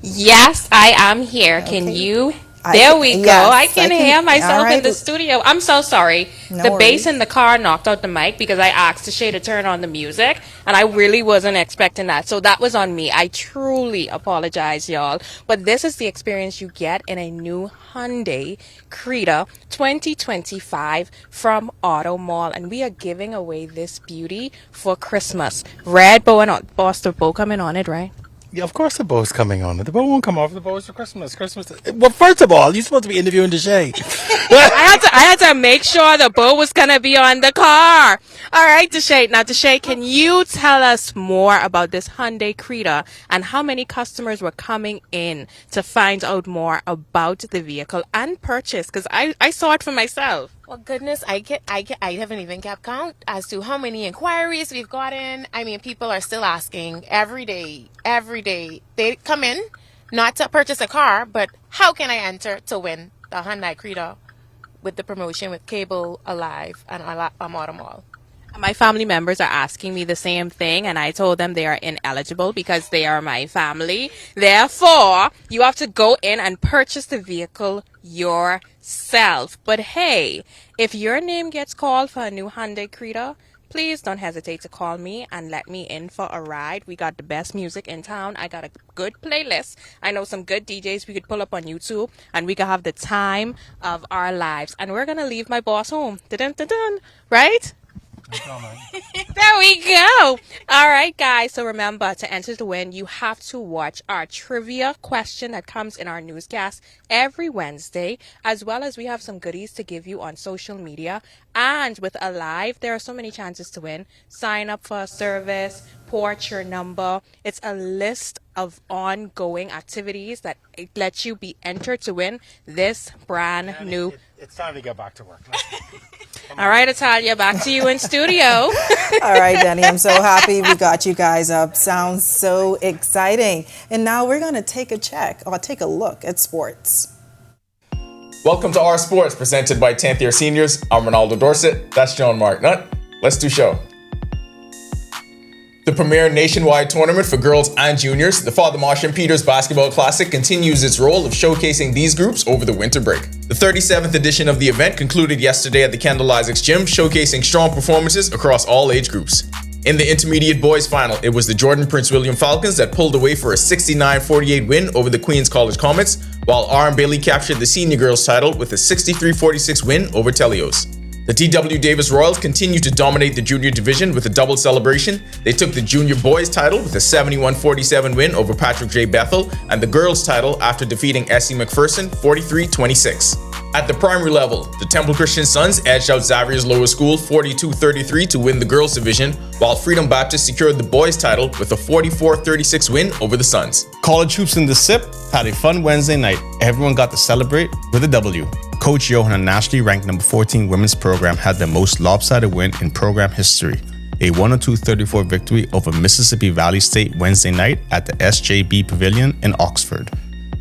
Yes, I am here. Okay. Can you? There we go. Yes, I can hear myself in the studio. I'm so sorry. The bass in the car knocked out the mic because I asked Tashay to turn on the music, and I really wasn't expecting that. So that was on me. I truly apologize, y'all. But this is the experience you get in a new Hyundai Creta 2025 from Auto Mall, and we are giving away this beauty for Christmas. Red bow and boss, the bow coming on it, right? Yeah, of course the bow's coming on. The bow won't come off. The bow is for Christmas. Well, first of all, you're supposed to be interviewing Tashay. I had to make sure the bow was going to be on the car. All right, Tashay. Now, Tashay, can you tell us more about this Hyundai Creta and how many customers were coming in to find out more about the vehicle and purchase? Because I saw it for myself. Well, goodness, I haven't even kept count as to how many inquiries we've gotten. I mean, people are still asking every day. They come in, not to purchase a car, but how can I enter to win the Hyundai Creta with the promotion with Cable, Alive, and Auto Mall. My family members are asking me the same thing, and I told them they are ineligible because they are my family. Therefore, you have to go in and purchase the vehicle yourself. But hey, if your name gets called for a new Hyundai Creta, please don't hesitate to call me and let me in for a ride. We got the best music in town. I got a good playlist. I know some good DJs we could pull up on YouTube, and we could have the time of our lives. And we're going to leave my boss home. Dun-dun-dun-dun. Right? There we go. All right, guys. So remember, to enter to win, you have to watch our trivia question that comes in our newscast every Wednesday, as well as we have some goodies to give you on social media. And with Alive, there are so many chances to win. Sign up for a service, port your number. It's a list of ongoing activities that let you be entered to win this brand new. It's time to get back to work. All right, Italia, back to you in studio. All right, Denny, I'm so happy we got you guys up. Sounds so exciting. And now we're going to take a look at sports. Welcome to Our Sports, presented by 10th year seniors. I'm Ronaldo Dorset. That's John Mark Nutt. Let's do show. The premier nationwide tournament for girls and juniors, the Father Marsh and Peters Basketball Classic, continues its role of showcasing these groups over the winter break. The 37th edition of the event concluded yesterday at the Kendall Isaacs Gym, showcasing strong performances across all age groups. In the intermediate boys final, it was the Jordan Prince William Falcons that pulled away for a 69-48 win over the Queens College Comets, while R.M. Bailey captured the senior girls title with a 63-46 win over Telios. The T.W. Davis Royals continue to dominate the junior division with a double celebration. They took the junior boys title with a 71-47 win over Patrick J. Bethel, and the girls title after defeating S.E. McPherson 43-26. At the primary level, the Temple Christian Sons edged out Xavier's Lower School 42-33 to win the girls division, while Freedom Baptist secured the boys title with a 44-36 win over the Suns. College hoops in the SIP had a fun Wednesday night. Everyone got to celebrate with a W. Coach Johan, nationally ranked number 14 women's program, had the most lopsided win in program history. A 102-34 victory over Mississippi Valley State Wednesday night at the SJB Pavilion in Oxford.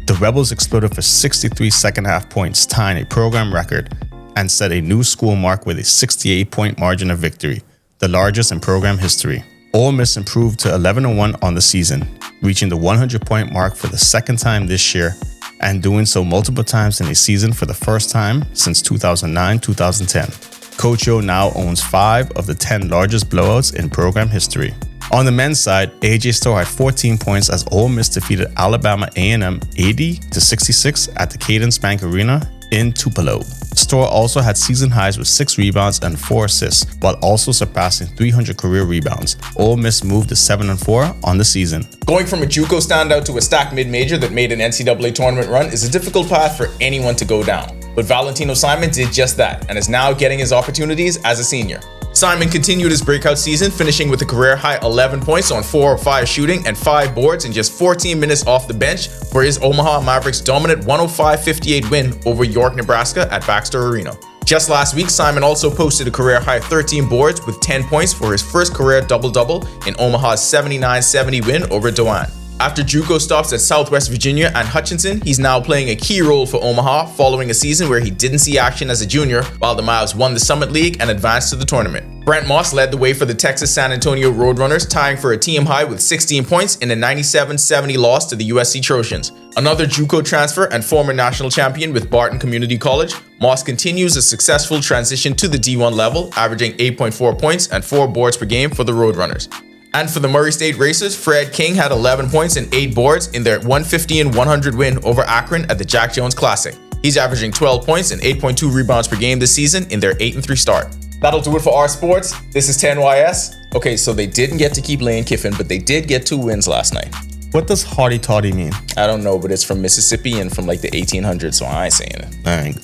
The Rebels exploded for 63 second-half points, tying a program record, and set a new school mark with a 68-point margin of victory, the largest in program history. Ole Miss improved to 11-1 on the season, reaching the 100-point mark for the second time this year, and doing so multiple times in a season for the first time since 2009-2010. Coach O now owns 5 of the 10 largest blowouts in program history. On the men's side, AJ Storr had 14 points as Ole Miss defeated Alabama A&M 80-66 at the Cadence Bank Arena in Tupelo. Storr also had season highs with 6 rebounds and 4 assists, while also surpassing 300 career rebounds. Ole Miss moved to 7-4 on the season. Going from a JUCO standout to a stacked mid-major that made an NCAA tournament run is a difficult path for anyone to go down. But Valentino Simon did just that and is now getting his opportunities as a senior. Simon continued his breakout season, finishing with a career-high 11 points on 4 of 5 shooting and 5 boards in just 14 minutes off the bench for his Omaha Mavericks' dominant 105-58 win over York, Nebraska at Baxter Arena. Just last week, Simon also posted a career-high 13 boards with 10 points for his first career double-double in Omaha's 79-70 win over DeWine. After JUCO stops at Southwest Virginia and Hutchinson, he's now playing a key role for Omaha following a season where he didn't see action as a junior, while the Mavs won the Summit League and advanced to the tournament. Brent Moss led the way for the Texas San Antonio Roadrunners, tying for a team high with 16 points in a 97-70 loss to the USC Trojans. Another JUCO transfer and former national champion with Barton Community College, Moss continues a successful transition to the D1 level, averaging 8.4 points and 4 boards per game for the Roadrunners. And for the Murray State Racers, Fred King had 11 points and 8 boards in their 150-100 win over Akron at the Jack Jones Classic. He's averaging 12 points and 8.2 rebounds per game this season in their 8-3 start. That'll do it for our sports. This is 10YS. Okay, so they didn't get to keep Lane Kiffin, but they did get 2 wins last night. What does hotty toddy mean? I don't know, but it's from Mississippi and from like the 1800s, so I ain't saying it. All right.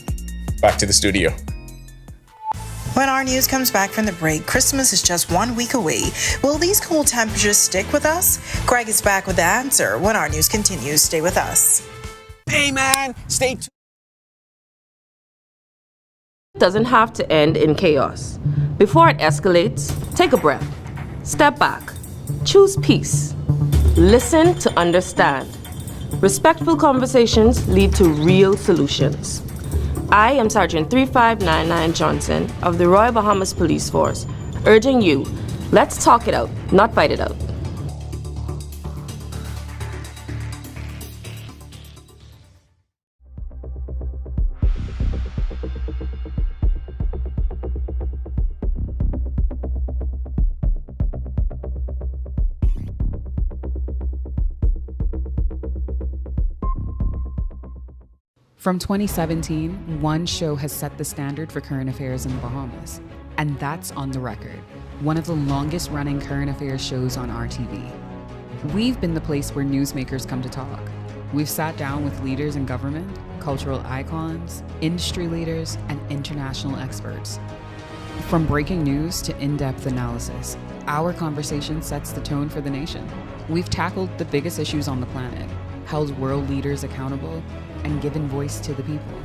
Back to the studio. When our news comes back from the break, Christmas is just 1 week away. Will these cold temperatures stick with us? Greg is back with the answer when our news continues. Stay with us. Hey man, stay tuned. Doesn't have to end in chaos. Before it escalates, take a breath. Step back. Choose peace. Listen to understand. Respectful conversations lead to real solutions. I am Sergeant 3599 Johnson of the Royal Bahamas Police Force, urging you, let's talk it out, not fight it out. From 2017, one show has set the standard for current affairs in the Bahamas. And that's On the Record, one of the longest running current affairs shows on RTV. We've been the place where newsmakers come to talk. We've sat down with leaders in government, cultural icons, industry leaders, and international experts. From breaking news to in-depth analysis, our conversation sets the tone for the nation. We've tackled the biggest issues on the planet, held world leaders accountable, and given voice to the people.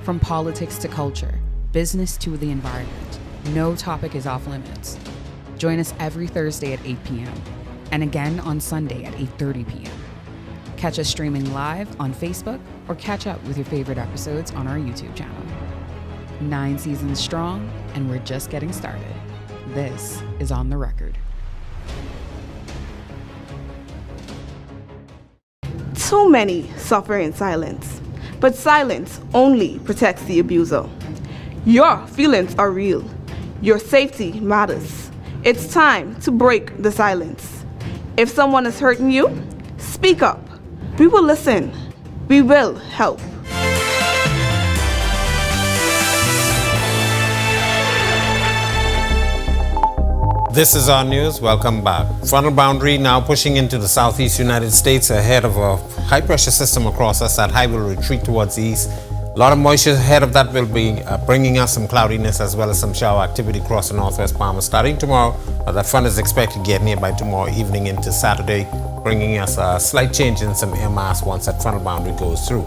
From politics to culture, business to the environment, no topic is off limits. Join us every Thursday at 8 p.m. and again on Sunday at 8:30 p.m. Catch us streaming live on Facebook or catch up with your favorite episodes on our YouTube channel. 9 seasons strong, and we're just getting started. This is On the Record. Too many suffer in silence, but silence only protects the abuser. Your feelings are real. Your safety matters. It's time to break the silence. If someone is hurting you, speak up. We will listen. We will help. This is our news. Welcome back. Frontal boundary now pushing into the southeast United States ahead of a high pressure system across us. That high will retreat towards the east. A lot of moisture ahead of that will be bringing us some cloudiness as well as some shower activity across the northwest Bahamas starting tomorrow. That front is expected to get near by tomorrow evening into Saturday, bringing us a slight change in some air mass once that frontal boundary goes through.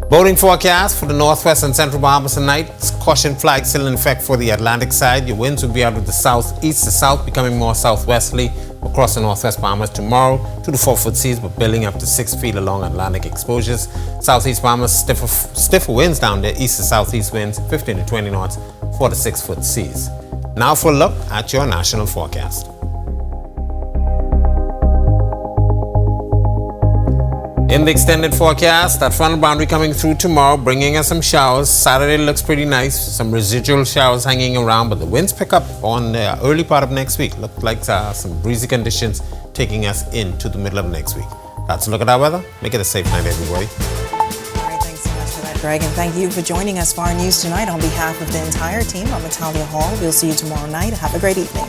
Boating forecast for the northwest and central Bahamas tonight. Caution flag still in effect for the Atlantic side. Your winds will be out of the southeast to south, becoming more southwesterly across the northwest Bahamas tomorrow. 2 to 4 foot seas, but building up to 6 feet along Atlantic exposures. Southeast Bahamas, stiffer winds down there. East to southeast winds, 15 to 20 knots, 4 to 6 foot seas. Now for a look at your national forecast. In the extended forecast, that frontal boundary coming through tomorrow, bringing us some showers. Saturday looks pretty nice, some residual showers hanging around, but the winds pick up on the early part of next week. Look like some breezy conditions taking us into the middle of next week. That's a look at our weather. Make it a safe night, everybody. All right, thanks so much for that, Greg, and thank you for joining us for our news tonight. On behalf of the entire team, I'm Natalia Hall. We'll see you tomorrow night. Have a great evening.